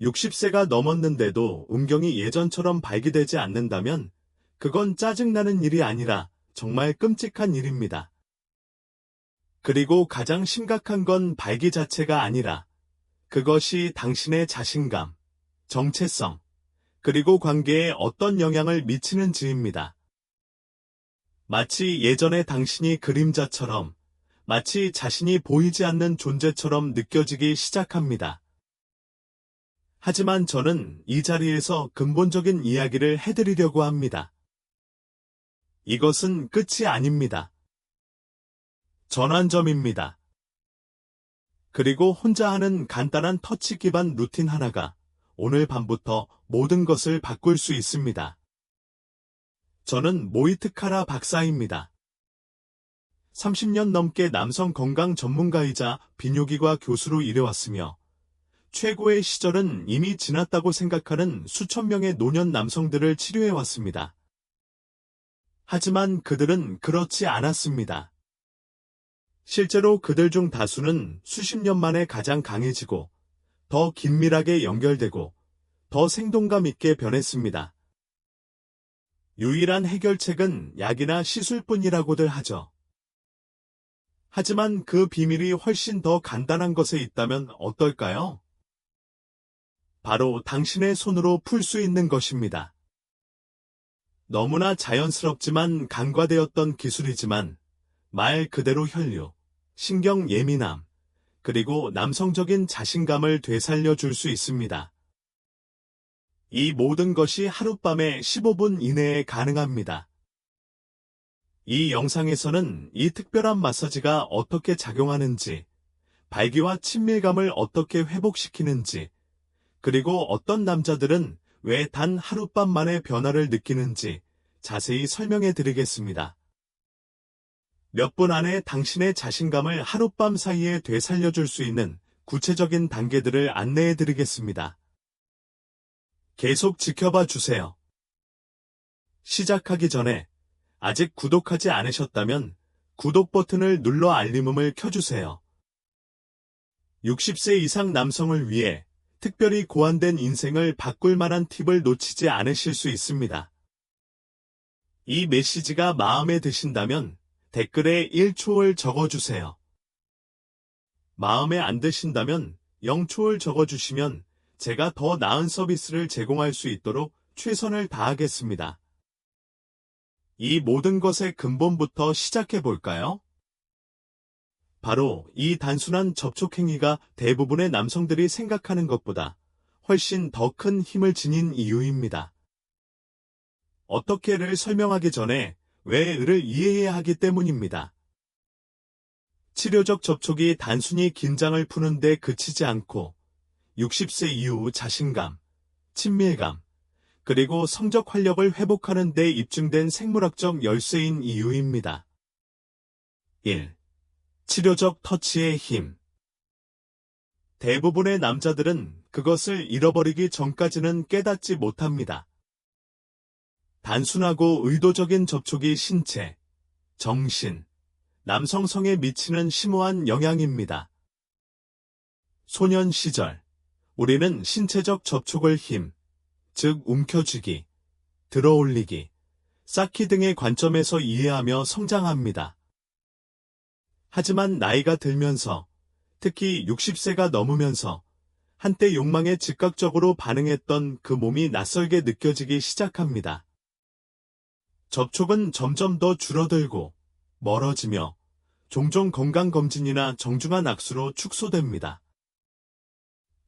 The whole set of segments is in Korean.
60세가 넘었는데도 음경이 예전처럼 발기되지 않는다면 그건 짜증나는 일이 아니라 정말 끔찍한 일입니다. 그리고 가장 심각한 건 발기 자체가 아니라 그것이 당신의 자신감, 정체성, 그리고 관계에 어떤 영향을 미치는지입니다. 마치 예전의 당신이 그림자처럼, 마치 자신이 보이지 않는 존재처럼 느껴지기 시작합니다. 하지만 저는 이 자리에서 근본적인 이야기를 해드리려고 합니다. 이것은 끝이 아닙니다. 전환점입니다. 그리고 혼자 하는 간단한 터치 기반 루틴 하나가 오늘 밤부터 모든 것을 바꿀 수 있습니다. 저는 모이트카라 박사입니다. 30년 넘게 남성 건강 전문가이자 비뇨기과 교수로 일해왔으며 최고의 시절은 이미 지났다고 생각하는 수천 명의 노년 남성들을 치료해왔습니다. 하지만 그들은 그렇지 않았습니다. 실제로 그들 중 다수는 수십 년 만에 가장 강해지고 더 긴밀하게 연결되고 더 생동감 있게 변했습니다. 유일한 해결책은 약이나 시술뿐이라고들 하죠. 하지만 그 비밀이 훨씬 더 간단한 것에 있다면 어떨까요? 바로 당신의 손으로 풀 수 있는 것입니다. 너무나 자연스럽지만 간과되었던 기술이지만 말 그대로 혈류, 신경 예민함, 그리고 남성적인 자신감을 되살려 줄 수 있습니다. 이 모든 것이 하룻밤에 15분 이내에 가능합니다. 이 영상에서는 이 특별한 마사지가 어떻게 작용하는지, 발기와 친밀감을 어떻게 회복시키는지, 그리고 어떤 남자들은 왜 단 하룻밤 만에 변화를 느끼는지 자세히 설명해 드리겠습니다. 몇 분 안에 당신의 자신감을 하룻밤 사이에 되살려줄 수 있는 구체적인 단계들을 안내해 드리겠습니다. 계속 지켜봐 주세요. 시작하기 전에 아직 구독하지 않으셨다면 구독 버튼을 눌러 알림음을 켜주세요. 60세 이상 남성을 위해 특별히 고안된 인생을 바꿀 만한 팁을 놓치지 않으실 수 있습니다. 이 메시지가 마음에 드신다면 댓글에 1초를 적어주세요. 마음에 안 드신다면 0초를 적어주시면 제가 더 나은 서비스를 제공할 수 있도록 최선을 다하겠습니다. 이 모든 것의 근본부터 시작해 볼까요? 바로 이 단순한 접촉행위가 대부분의 남성들이 생각하는 것보다 훨씬 더 큰 힘을 지닌 이유입니다. 어떻게를 설명하기 전에 왜를 이해해야 하기 때문입니다. 치료적 접촉이 단순히 긴장을 푸는 데 그치지 않고 60세 이후 자신감, 친밀감, 그리고 성적 활력을 회복하는 데 입증된 생물학적 열쇠인 이유입니다. 1. 치료적 터치의 힘. 대부분의 남자들은 그것을 잃어버리기 전까지는 깨닫지 못합니다. 단순하고 의도적인 접촉이 신체, 정신, 남성성에 미치는 심오한 영향입니다. 소년 시절, 우리는 신체적 접촉을 힘, 즉 움켜쥐기, 들어올리기, 쌓기 등의 관점에서 이해하며 성장합니다. 하지만 나이가 들면서, 특히 60세가 넘으면서 한때 욕망에 즉각적으로 반응했던 그 몸이 낯설게 느껴지기 시작합니다. 접촉은 점점 더 줄어들고 멀어지며 종종 건강검진이나 정중한 악수로 축소됩니다.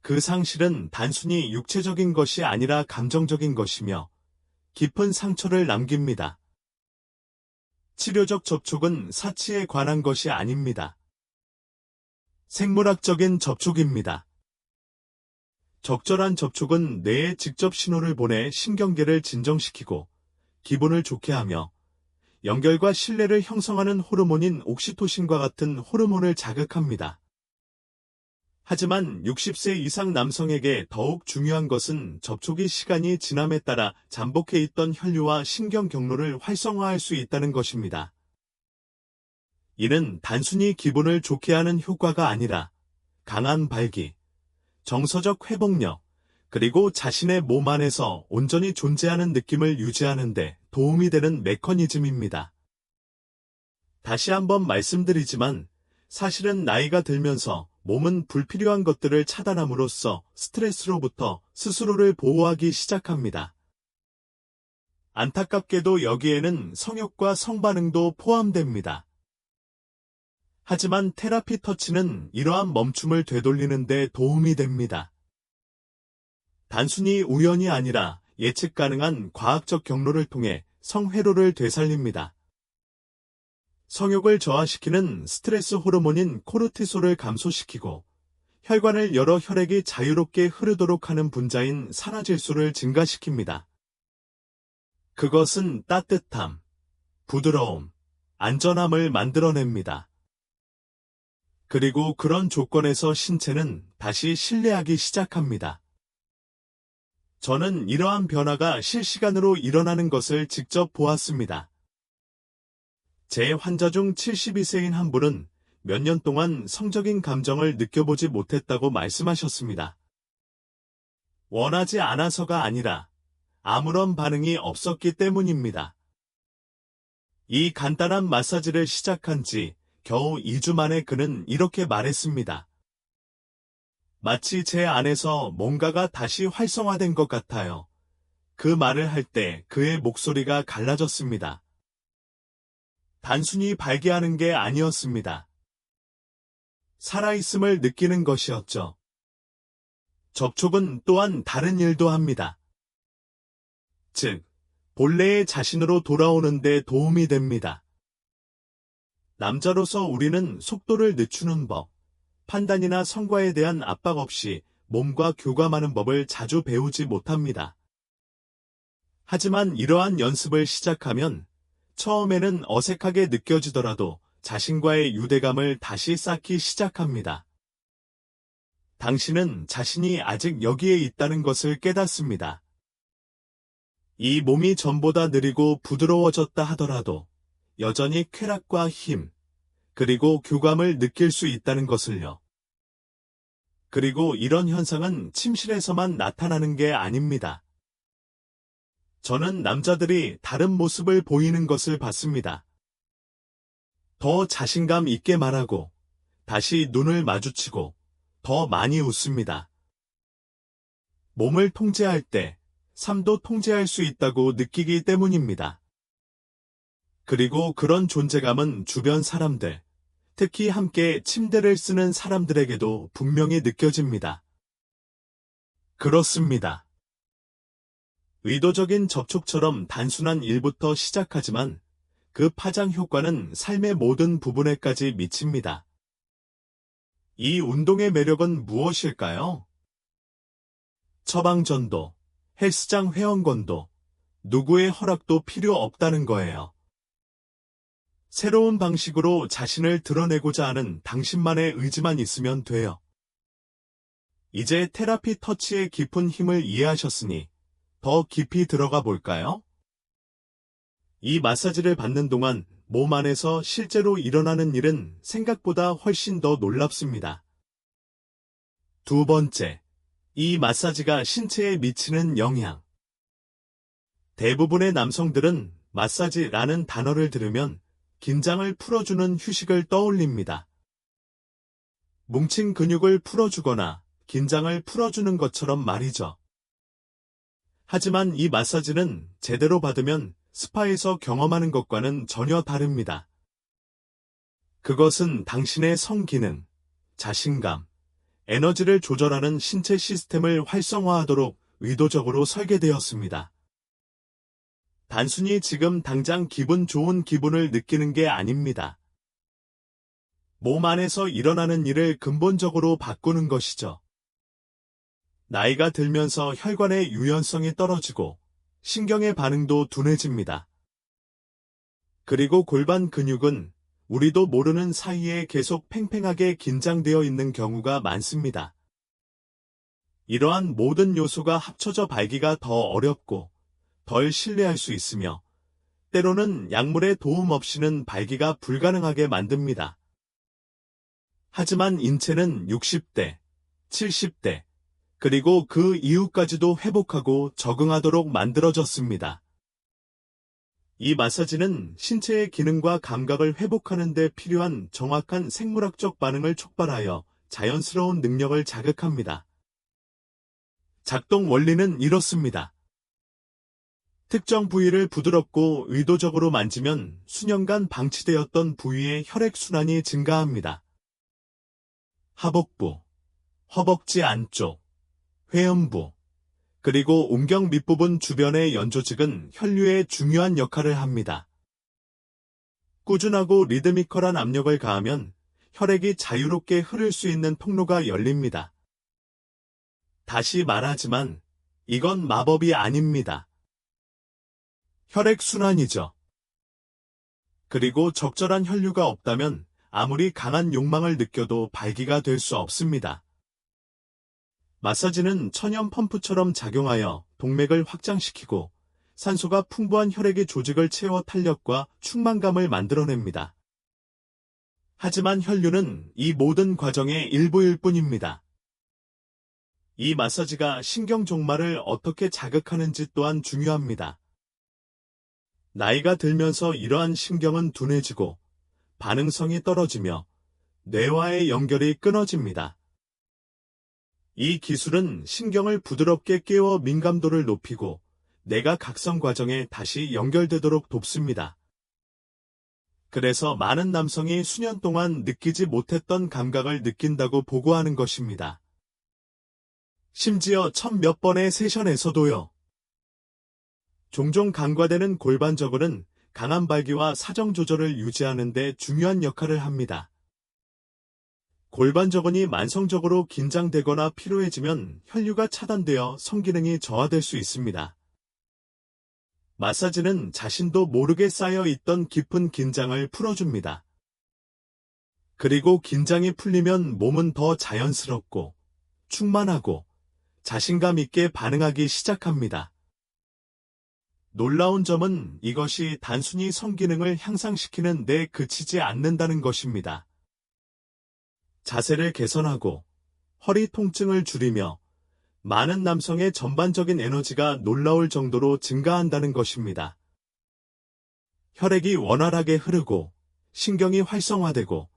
그 상실은 단순히 육체적인 것이 아니라 감정적인 것이며 깊은 상처를 남깁니다. 치료적 접촉은 사치에 관한 것이 아닙니다. 생물학적인 접촉입니다. 적절한 접촉은 뇌에 직접 신호를 보내 신경계를 진정시키고 기분을 좋게 하며 연결과 신뢰를 형성하는 호르몬인 옥시토신과 같은 호르몬을 자극합니다. 하지만 60세 이상 남성에게 더욱 중요한 것은 접촉이 시간이 지남에 따라 잠복해 있던 혈류와 신경 경로를 활성화할 수 있다는 것입니다. 이는 단순히 기분을 좋게 하는 효과가 아니라 강한 발기, 정서적 회복력, 그리고 자신의 몸 안에서 온전히 존재하는 느낌을 유지하는 데 도움이 되는 메커니즘입니다. 다시 한번 말씀드리지만 사실은 나이가 들면서 몸은 불필요한 것들을 차단함으로써 스트레스로부터 스스로를 보호하기 시작합니다. 안타깝게도 여기에는 성욕과 성반응도 포함됩니다. 하지만 테라피 터치는 이러한 멈춤을 되돌리는 데 도움이 됩니다. 단순히 우연이 아니라 예측 가능한 과학적 경로를 통해 성회로를 되살립니다. 성욕을 저하시키는 스트레스 호르몬인 코르티솔을 감소시키고 혈관을 열어 혈액이 자유롭게 흐르도록 하는 분자인 산화질소를 증가시킵니다. 그것은 따뜻함, 부드러움, 안전함을 만들어냅니다. 그리고 그런 조건에서 신체는 다시 신뢰하기 시작합니다. 저는 이러한 변화가 실시간으로 일어나는 것을 직접 보았습니다. 제 환자 중 72세인 한 분은 몇 년 동안 성적인 감정을 느껴보지 못했다고 말씀하셨습니다. 원하지 않아서가 아니라 아무런 반응이 없었기 때문입니다. 이 간단한 마사지를 시작한 지 겨우 2주 만에 그는 이렇게 말했습니다. 마치 제 안에서 뭔가가 다시 활성화된 것 같아요. 그 말을 할 때 그의 목소리가 갈라졌습니다. 단순히 발기하는 게 아니었습니다. 살아있음을 느끼는 것이었죠. 접촉은 또한 다른 일도 합니다. 즉, 본래의 자신으로 돌아오는 데 도움이 됩니다. 남자로서 우리는 속도를 늦추는 법, 판단이나 성과에 대한 압박 없이 몸과 교감하는 법을 자주 배우지 못합니다. 하지만 이러한 연습을 시작하면 처음에는 어색하게 느껴지더라도 자신과의 유대감을 다시 쌓기 시작합니다. 당신은 자신이 아직 여기에 있다는 것을 깨닫습니다. 이 몸이 전보다 느리고 부드러워졌다 하더라도 여전히 쾌락과 힘, 그리고 교감을 느낄 수 있다는 것을요. 그리고 이런 현상은 침실에서만 나타나는 게 아닙니다. 저는 남자들이 다른 모습을 보이는 것을 봤습니다. 더 자신감 있게 말하고, 다시 눈을 마주치고, 더 많이 웃습니다. 몸을 통제할 때, 삶도 통제할 수 있다고 느끼기 때문입니다. 그리고 그런 존재감은 주변 사람들, 특히 함께 침대를 쓰는 사람들에게도 분명히 느껴집니다. 그렇습니다. 의도적인 접촉처럼 단순한 일부터 시작하지만 그 파장 효과는 삶의 모든 부분에까지 미칩니다. 이 운동의 매력은 무엇일까요? 처방전도, 헬스장 회원권도, 누구의 허락도 필요 없다는 거예요. 새로운 방식으로 자신을 드러내고자 하는 당신만의 의지만 있으면 돼요. 이제 테라피 터치의 깊은 힘을 이해하셨으니 더 깊이 들어가 볼까요? 이 마사지를 받는 동안 몸 안에서 실제로 일어나는 일은 생각보다 훨씬 더 놀랍습니다. 두 번째, 이 마사지가 신체에 미치는 영향. 대부분의 남성들은 마사지라는 단어를 들으면 긴장을 풀어주는 휴식을 떠올립니다. 뭉친 근육을 풀어주거나 긴장을 풀어주는 것처럼 말이죠. 하지만 이 마사지는 제대로 받으면 스파에서 경험하는 것과는 전혀 다릅니다. 그것은 당신의 성기능, 자신감, 에너지를 조절하는 신체 시스템을 활성화하도록 의도적으로 설계되었습니다. 단순히 지금 당장 기분 좋은 기분을 느끼는 게 아닙니다. 몸 안에서 일어나는 일을 근본적으로 바꾸는 것이죠. 나이가 들면서 혈관의 유연성이 떨어지고 신경의 반응도 둔해집니다. 그리고 골반 근육은 우리도 모르는 사이에 계속 팽팽하게 긴장되어 있는 경우가 많습니다. 이러한 모든 요소가 합쳐져 발기가 더 어렵고 덜 신뢰할 수 있으며 때로는 약물의 도움 없이는 발기가 불가능하게 만듭니다. 하지만 인체는 60대, 70대, 그리고 그 이후까지도 회복하고 적응하도록 만들어졌습니다. 이 마사지는 신체의 기능과 감각을 회복하는 데 필요한 정확한 생물학적 반응을 촉발하여 자연스러운 능력을 자극합니다. 작동 원리는 이렇습니다. 특정 부위를 부드럽고 의도적으로 만지면 수년간 방치되었던 부위의 혈액순환이 증가합니다. 하복부, 허벅지 안쪽, 회음부, 그리고 음경 밑부분 주변의 연조직은 혈류에 중요한 역할을 합니다. 꾸준하고 리드미컬한 압력을 가하면 혈액이 자유롭게 흐를 수 있는 통로가 열립니다. 다시 말하지만 이건 마법이 아닙니다. 혈액순환이죠. 그리고 적절한 혈류가 없다면 아무리 강한 욕망을 느껴도 발기가 될 수 없습니다. 마사지는 천연 펌프처럼 작용하여 동맥을 확장시키고 산소가 풍부한 혈액의 조직을 채워 탄력과 충만감을 만들어냅니다. 하지만 혈류는 이 모든 과정의 일부일 뿐입니다. 이 마사지가 신경 종말을 어떻게 자극하는지 또한 중요합니다. 나이가 들면서 이러한 신경은 둔해지고 반응성이 떨어지며 뇌와의 연결이 끊어집니다. 이 기술은 신경을 부드럽게 깨워 민감도를 높이고 뇌가 각성 과정에 다시 연결되도록 돕습니다. 그래서 많은 남성이 수년 동안 느끼지 못했던 감각을 느낀다고 보고하는 것입니다. 심지어 몇 번의 세션에서도요. 종종 간과되는 골반 저근은 강한 발기와 사정 조절을 유지하는 데 중요한 역할을 합니다. 골반 저근이 만성적으로 긴장되거나 피로해지면 혈류가 차단되어 성기능이 저하될 수 있습니다. 마사지는 자신도 모르게 쌓여있던 깊은 긴장을 풀어줍니다. 그리고 긴장이 풀리면 몸은 더 자연스럽고 충만하고 자신감 있게 반응하기 시작합니다. 놀라운 점은 이것이 단순히 성기능을 향상시키는 데 그치지 않는다는 것입니다. 자세를 개선하고 허리 통증을 줄이며 많은 남성의 전반적인 에너지가 놀라울 정도로 증가한다는 것입니다. 혈액이 원활하게 흐르고 신경이 활성화되고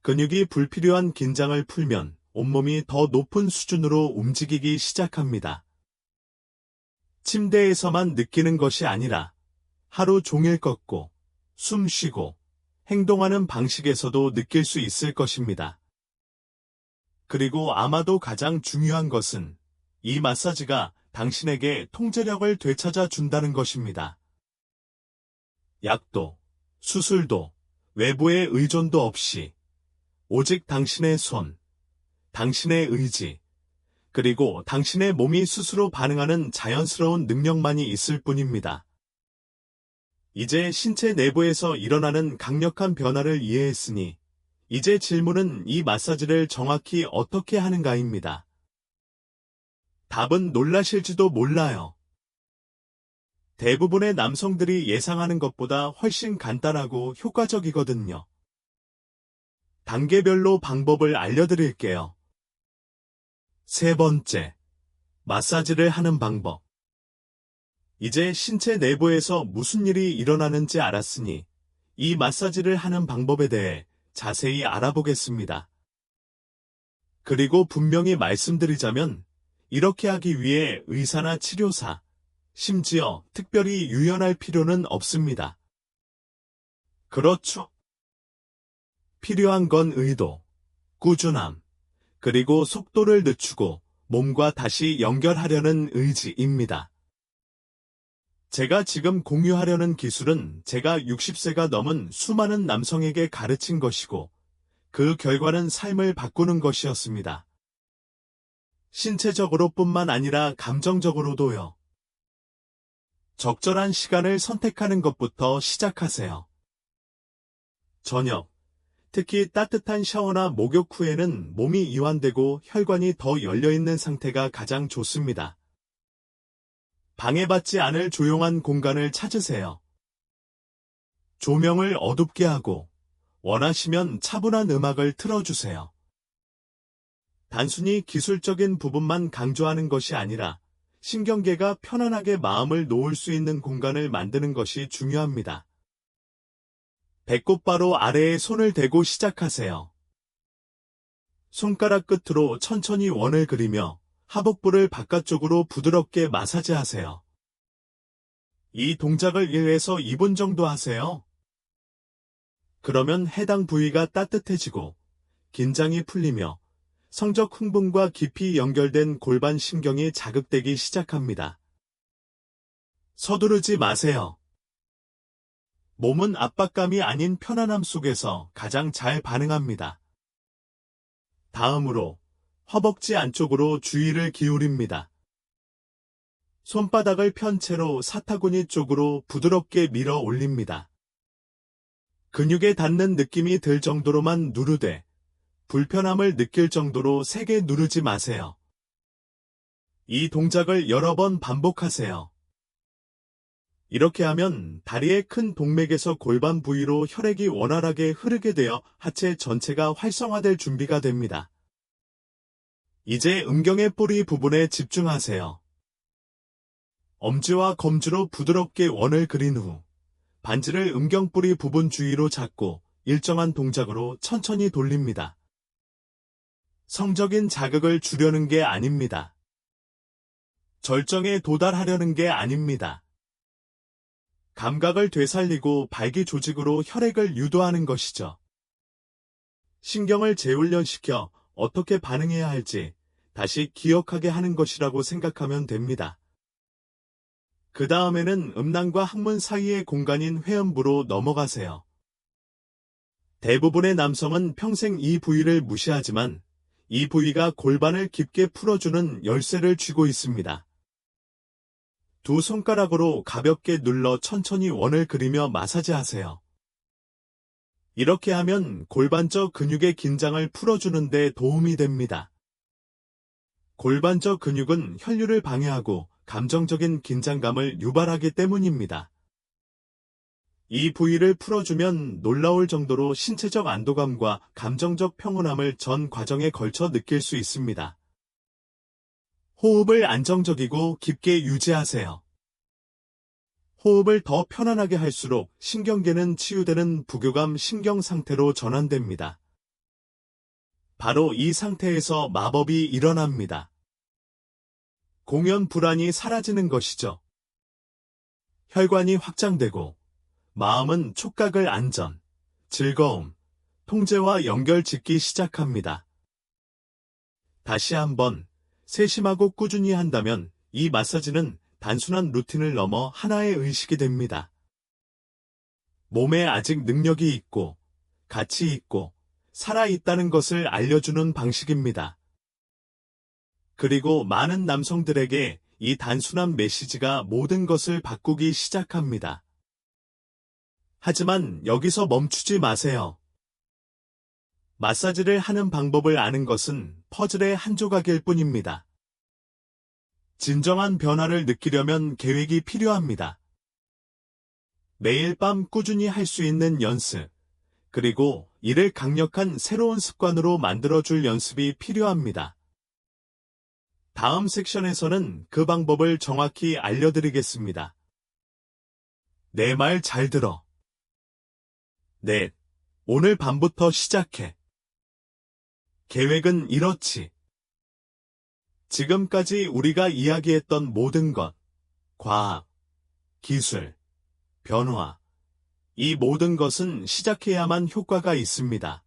근육이 불필요한 긴장을 풀면 온몸이 더 높은 수준으로 움직이기 시작합니다. 침대에서만 느끼는 것이 아니라 하루 종일 걷고 숨 쉬고 행동하는 방식에서도 느낄 수 있을 것입니다. 그리고 아마도 가장 중요한 것은 이 마사지가 당신에게 통제력을 되찾아 준다는 것입니다. 약도, 수술도, 외부의 의존도 없이 오직 당신의 손, 당신의 의지, 그리고 당신의 몸이 스스로 반응하는 자연스러운 능력만이 있을 뿐입니다. 이제 신체 내부에서 일어나는 강력한 변화를 이해했으니 이제 질문은 이 마사지를 정확히 어떻게 하는가입니다. 답은 놀라실지도 몰라요. 대부분의 남성들이 예상하는 것보다 훨씬 간단하고 효과적이거든요. 단계별로 방법을 알려드릴게요. 세 번째, 마사지를 하는 방법. 이제 신체 내부에서 무슨 일이 일어나는지 알았으니 이 마사지를 하는 방법에 대해 자세히 알아보겠습니다. 그리고 분명히 말씀드리자면 이렇게 하기 위해 의사나 치료사, 심지어 특별히 유연할 필요는 없습니다. 그렇죠? 필요한 건 의도, 꾸준함, 그리고 속도를 늦추고 몸과 다시 연결하려는 의지입니다. 제가 지금 공유하려는 기술은 제가 60세가 넘은 수많은 남성에게 가르친 것이고 그 결과는 삶을 바꾸는 것이었습니다. 신체적으로뿐만 아니라 감정적으로도요. 적절한 시간을 선택하는 것부터 시작하세요. 저녁, 특히 따뜻한 샤워나 목욕 후에는 몸이 이완되고 혈관이 더 열려있는 상태가 가장 좋습니다. 방해받지 않을 조용한 공간을 찾으세요. 조명을 어둡게 하고 원하시면 차분한 음악을 틀어주세요. 단순히 기술적인 부분만 강조하는 것이 아니라 신경계가 편안하게 마음을 놓을 수 있는 공간을 만드는 것이 중요합니다. 배꼽 바로 아래에 손을 대고 시작하세요. 손가락 끝으로 천천히 원을 그리며 하복부를 바깥쪽으로 부드럽게 마사지하세요. 이 동작을 1에서 2분 정도 하세요. 그러면 해당 부위가 따뜻해지고 긴장이 풀리며 성적 흥분과 깊이 연결된 골반 신경이 자극되기 시작합니다. 서두르지 마세요. 몸은 압박감이 아닌 편안함 속에서 가장 잘 반응합니다. 다음으로 허벅지 안쪽으로 주의를 기울입니다. 손바닥을 편 채로 사타구니 쪽으로 부드럽게 밀어 올립니다. 근육에 닿는 느낌이 들 정도로만 누르되 불편함을 느낄 정도로 세게 누르지 마세요. 이 동작을 여러 번 반복하세요. 이렇게 하면 다리의 큰 동맥에서 골반 부위로 혈액이 원활하게 흐르게 되어 하체 전체가 활성화될 준비가 됩니다. 이제 음경의 뿌리 부분에 집중하세요. 엄지와 검지로 부드럽게 원을 그린 후 반지를 음경뿌리 부분 주위로 잡고 일정한 동작으로 천천히 돌립니다. 성적인 자극을 주려는 게 아닙니다. 절정에 도달하려는 게 아닙니다. 감각을 되살리고 발기 조직으로 혈액을 유도하는 것이죠. 신경을 재훈련시켜 어떻게 반응해야 할지 다시 기억하게 하는 것이라고 생각하면 됩니다. 그 다음에는 음낭과 항문 사이의 공간인 회음부로 넘어가세요. 대부분의 남성은 평생 이 부위를 무시하지만 이 부위가 골반을 깊게 풀어주는 열쇠를 쥐고 있습니다. 두 손가락으로 가볍게 눌러 천천히 원을 그리며 마사지하세요. 이렇게 하면 골반저 근육의 긴장을 풀어주는 데 도움이 됩니다. 골반저 근육은 혈류를 방해하고 감정적인 긴장감을 유발하기 때문입니다. 이 부위를 풀어주면 놀라울 정도로 신체적 안도감과 감정적 평온함을 전 과정에 걸쳐 느낄 수 있습니다. 호흡을 안정적이고 깊게 유지하세요. 호흡을 더 편안하게 할수록 신경계는 치유되는 부교감 신경 상태로 전환됩니다. 바로 이 상태에서 마법이 일어납니다. 공연 불안이 사라지는 것이죠. 혈관이 확장되고 마음은 촉각을 안전, 즐거움, 통제와 연결짓기 시작합니다. 다시 한번 세심하고 꾸준히 한다면 이 마사지는 단순한 루틴을 넘어 하나의 의식이 됩니다. 몸에 아직 능력이 있고 가치 있고 살아있다는 것을 알려주는 방식입니다. 그리고 많은 남성들에게 이 단순한 메시지가 모든 것을 바꾸기 시작합니다. 하지만 여기서 멈추지 마세요. 마사지를 하는 방법을 아는 것은 퍼즐의 한 조각일 뿐입니다. 진정한 변화를 느끼려면 계획이 필요합니다. 매일 밤 꾸준히 할 수 있는 연습, 그리고 이를 강력한 새로운 습관으로 만들어줄 연습이 필요합니다. 다음 섹션에서는 그 방법을 정확히 알려드리겠습니다. 내 말 잘 들어. 넷. 오늘 밤부터 시작해. 계획은 이렇지. 지금까지 우리가 이야기했던 모든 것, 과학, 기술, 변화, 이 모든 것은 시작해야만 효과가 있습니다.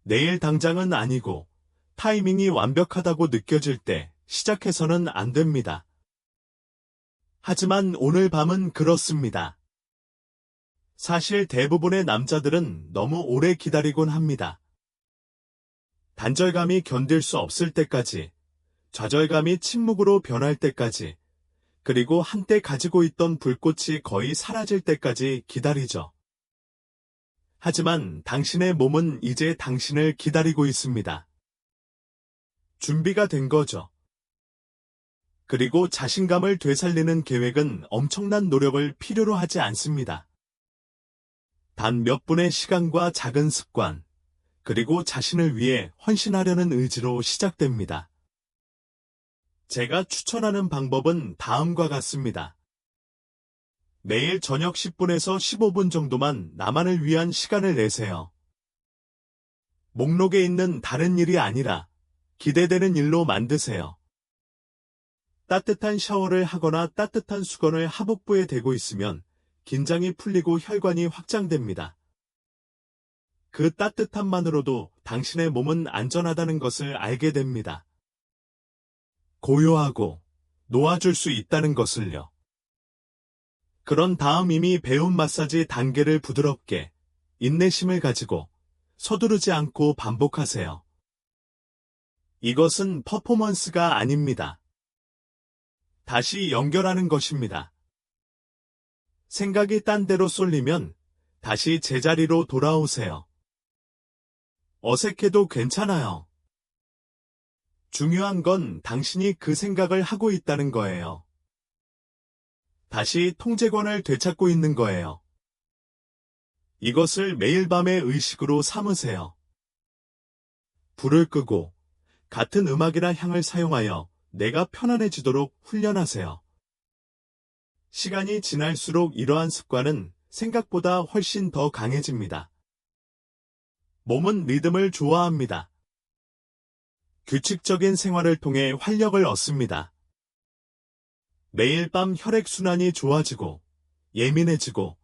내일 당장은 아니고 타이밍이 완벽하다고 느껴질 때 시작해서는 안 됩니다. 하지만 오늘 밤은 그렇습니다. 사실 대부분의 남자들은 너무 오래 기다리곤 합니다. 단절감이 견딜 수 없을 때까지, 좌절감이 침묵으로 변할 때까지, 그리고 한때 가지고 있던 불꽃이 거의 사라질 때까지 기다리죠. 하지만 당신의 몸은 이제 당신을 기다리고 있습니다. 준비가 된 거죠. 그리고 자신감을 되살리는 계획은 엄청난 노력을 필요로 하지 않습니다. 단 몇 분의 시간과 작은 습관, 그리고 자신을 위해 헌신하려는 의지로 시작됩니다. 제가 추천하는 방법은 다음과 같습니다. 매일 저녁 10분에서 15분 정도만 나만을 위한 시간을 내세요. 목록에 있는 다른 일이 아니라 기대되는 일로 만드세요. 따뜻한 샤워를 하거나 따뜻한 수건을 하복부에 대고 있으면 긴장이 풀리고 혈관이 확장됩니다. 그 따뜻함만으로도 당신의 몸은 안전하다는 것을 알게 됩니다. 고요하고 놓아줄 수 있다는 것을요. 그런 다음 이미 배운 마사지 단계를 부드럽게 인내심을 가지고 서두르지 않고 반복하세요. 이것은 퍼포먼스가 아닙니다. 다시 연결하는 것입니다. 생각이 딴 데로 쏠리면 다시 제자리로 돌아오세요. 어색해도 괜찮아요. 중요한 건 당신이 그 생각을 하고 있다는 거예요. 다시 통제권을 되찾고 있는 거예요. 이것을 매일 밤의 의식으로 삼으세요. 불을 끄고 같은 음악이나 향을 사용하여 내가 편안해지도록 훈련하세요. 시간이 지날수록 이러한 습관은 생각보다 훨씬 더 강해집니다. 몸은 리듬을 좋아합니다. 규칙적인 생활을 통해 활력을 얻습니다. 매일 밤 혈액순환이 좋아지고 예민해지고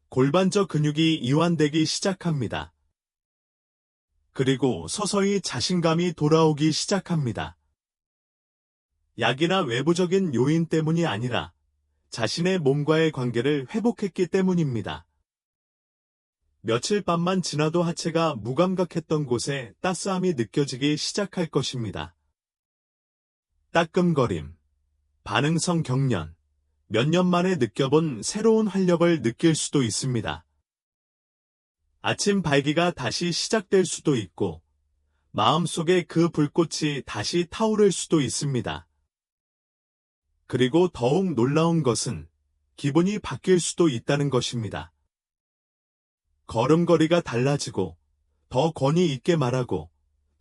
골반저 근육이 이완되기 시작합니다. 그리고 서서히 자신감이 돌아오기 시작합니다. 약이나 외부적인 요인 때문이 아니라 자신의 몸과의 관계를 회복했기 때문입니다. 며칠 밤만 지나도 하체가 무감각했던 곳에 따스함이 느껴지기 시작할 것입니다. 따끔거림, 반응성 경련, 몇 년 만에 느껴본 새로운 활력을 느낄 수도 있습니다. 아침 발기가 다시 시작될 수도 있고, 마음속에 그 불꽃이 다시 타오를 수도 있습니다. 그리고 더욱 놀라운 것은 기분이 바뀔 수도 있다는 것입니다. 걸음걸이가 달라지고, 더 권위 있게 말하고,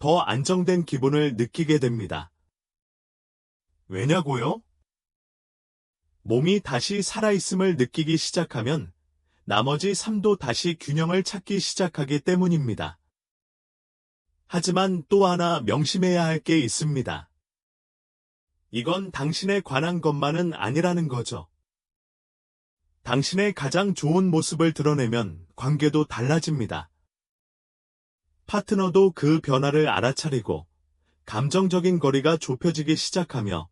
더 안정된 기분을 느끼게 됩니다. 왜냐고요? 몸이 다시 살아있음을 느끼기 시작하면 나머지 삶도 다시 균형을 찾기 시작하기 때문입니다. 하지만 또 하나 명심해야 할 게 있습니다. 이건 당신에 관한 것만은 아니라는 거죠. 당신의 가장 좋은 모습을 드러내면 관계도 달라집니다. 파트너도 그 변화를 알아차리고 감정적인 거리가 좁혀지기 시작하며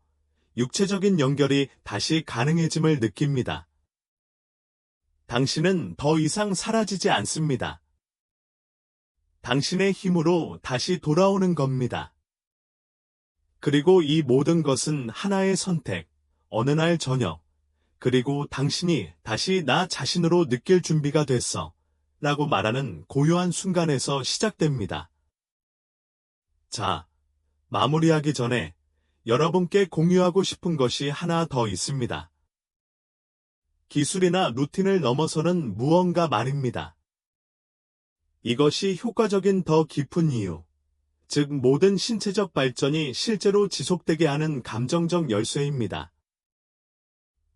육체적인 연결이 다시 가능해짐을 느낍니다. 당신은 더 이상 사라지지 않습니다. 당신의 힘으로 다시 돌아오는 겁니다. 그리고 이 모든 것은 하나의 선택, 어느 날 저녁, 그리고 당신이 다시 나 자신으로 느낄 준비가 됐어 라고 말하는 고요한 순간에서 시작됩니다. 자, 마무리하기 전에 여러분께 공유하고 싶은 것이 하나 더 있습니다. 기술이나 루틴을 넘어서는 무언가 말입니다. 이것이 효과적인 더 깊은 이유, 즉 모든 신체적 발전이 실제로 지속되게 하는 감정적 열쇠입니다.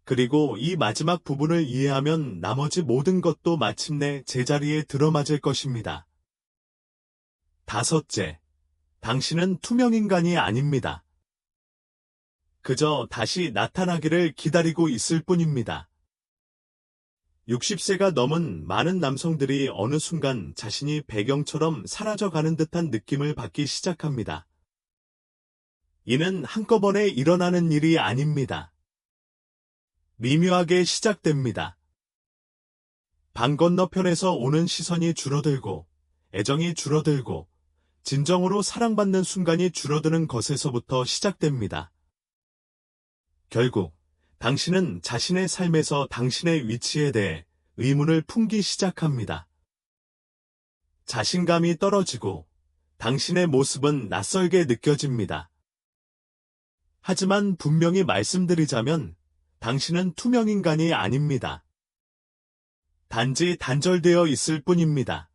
그리고 이 마지막 부분을 이해하면 나머지 모든 것도 마침내 제자리에 들어맞을 것입니다. 다섯째, 당신은 투명인간이 아닙니다. 그저 다시 나타나기를 기다리고 있을 뿐입니다. 60세가 넘은 많은 남성들이 어느 순간 자신이 배경처럼 사라져가는 듯한 느낌을 받기 시작합니다. 이는 한꺼번에 일어나는 일이 아닙니다. 미묘하게 시작됩니다. 방 건너편에서 오는 시선이 줄어들고, 애정이 줄어들고, 진정으로 사랑받는 순간이 줄어드는 것에서부터 시작됩니다. 결국 당신은 자신의 삶에서 당신의 위치에 대해 의문을 품기 시작합니다. 자신감이 떨어지고 당신의 모습은 낯설게 느껴집니다. 하지만 분명히 말씀드리자면 당신은 투명인간이 아닙니다. 단지 단절되어 있을 뿐입니다.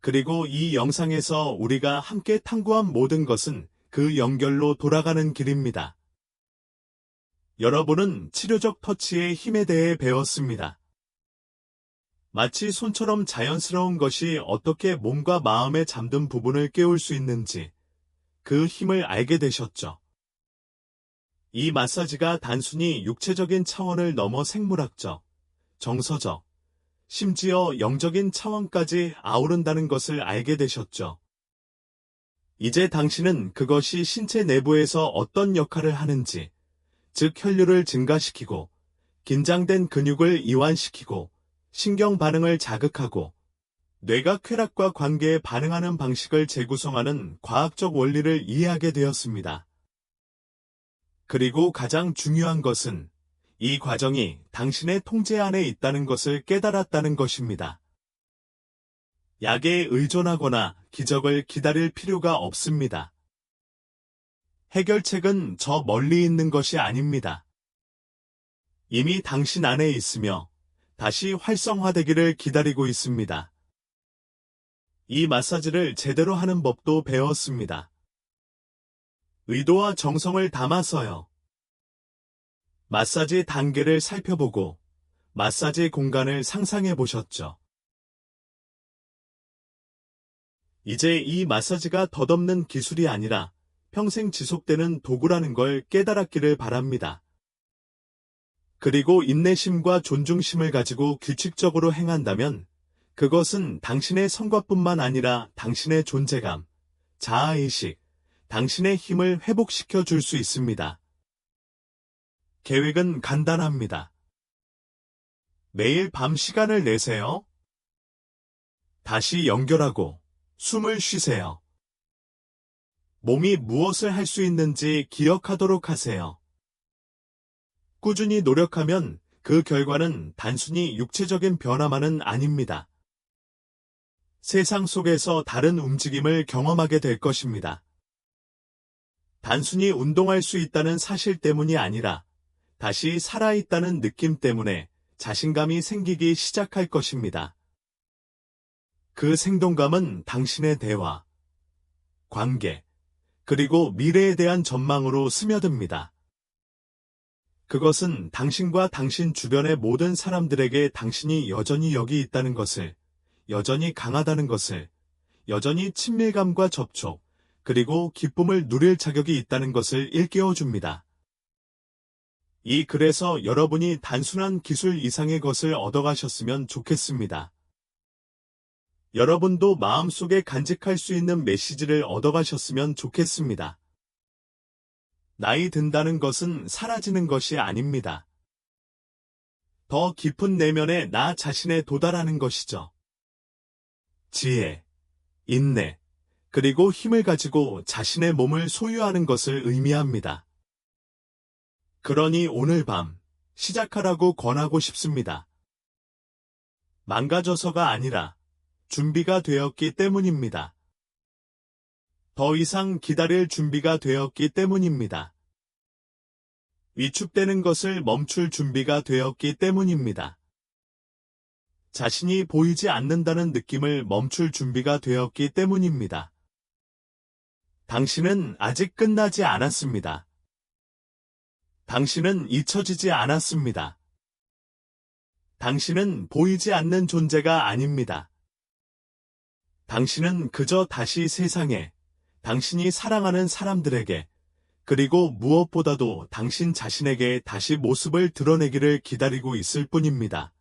그리고 이 영상에서 우리가 함께 탐구한 모든 것은 그 연결로 돌아가는 길입니다. 여러분은 치료적 터치의 힘에 대해 배웠습니다. 마치 손처럼 자연스러운 것이 어떻게 몸과 마음에 잠든 부분을 깨울 수 있는지 그 힘을 알게 되셨죠. 이 마사지가 단순히 육체적인 차원을 넘어 생물학적, 정서적, 심지어 영적인 차원까지 아우른다는 것을 알게 되셨죠. 이제 당신은 그것이 신체 내부에서 어떤 역할을 하는지, 즉 혈류를 증가시키고, 긴장된 근육을 이완시키고, 신경 반응을 자극하고, 뇌가 쾌락과 관계에 반응하는 방식을 재구성하는 과학적 원리를 이해하게 되었습니다. 그리고 가장 중요한 것은 이 과정이 당신의 통제 안에 있다는 것을 깨달았다는 것입니다. 약에 의존하거나 기적을 기다릴 필요가 없습니다. 해결책은 저 멀리 있는 것이 아닙니다. 이미 당신 안에 있으며 다시 활성화되기를 기다리고 있습니다. 이 마사지를 제대로 하는 법도 배웠습니다. 의도와 정성을 담아서요. 마사지 단계를 살펴보고 마사지 공간을 상상해 보셨죠. 이제 이 마사지가 덧없는 기술이 아니라 평생 지속되는 도구라는 걸 깨달았기를 바랍니다. 그리고 인내심과 존중심을 가지고 규칙적으로 행한다면 그것은 당신의 성과뿐만 아니라 당신의 존재감, 자아의식, 당신의 힘을 회복시켜 줄 수 있습니다. 계획은 간단합니다. 매일 밤 시간을 내세요. 다시 연결하고 숨을 쉬세요. 몸이 무엇을 할 수 있는지 기억하도록 하세요. 꾸준히 노력하면 그 결과는 단순히 육체적인 변화만은 아닙니다. 세상 속에서 다른 움직임을 경험하게 될 것입니다. 단순히 운동할 수 있다는 사실 때문이 아니라 다시 살아있다는 느낌 때문에 자신감이 생기기 시작할 것입니다. 그 생동감은 당신의 대화, 관계, 그리고 미래에 대한 전망으로 스며듭니다. 그것은 당신과 당신 주변의 모든 사람들에게 당신이 여전히 여기 있다는 것을, 여전히 강하다는 것을, 여전히 친밀감과 접촉, 그리고 기쁨을 누릴 자격이 있다는 것을 일깨워줍니다. 이 글에서 여러분이 단순한 기술 이상의 것을 얻어가셨으면 좋겠습니다. 여러분도 마음속에 간직할 수 있는 메시지를 얻어가셨으면 좋겠습니다. 나이 든다는 것은 사라지는 것이 아닙니다. 더 깊은 내면의 나 자신에 도달하는 것이죠. 지혜, 인내, 그리고 힘을 가지고 자신의 몸을 소유하는 것을 의미합니다. 그러니 오늘 밤 시작하라고 권하고 싶습니다. 망가져서가 아니라 준비가 되었기 때문입니다. 더 이상 기다릴 준비가 되었기 때문입니다. 위축되는 것을 멈출 준비가 되었기 때문입니다. 자신이 보이지 않는다는 느낌을 멈출 준비가 되었기 때문입니다. 당신은 아직 끝나지 않았습니다. 당신은 잊혀지지 않았습니다. 당신은 보이지 않는 존재가 아닙니다. 당신은 그저 다시 세상에, 당신이 사랑하는 사람들에게, 그리고 무엇보다도 당신 자신에게 다시 모습을 드러내기를 기다리고 있을 뿐입니다.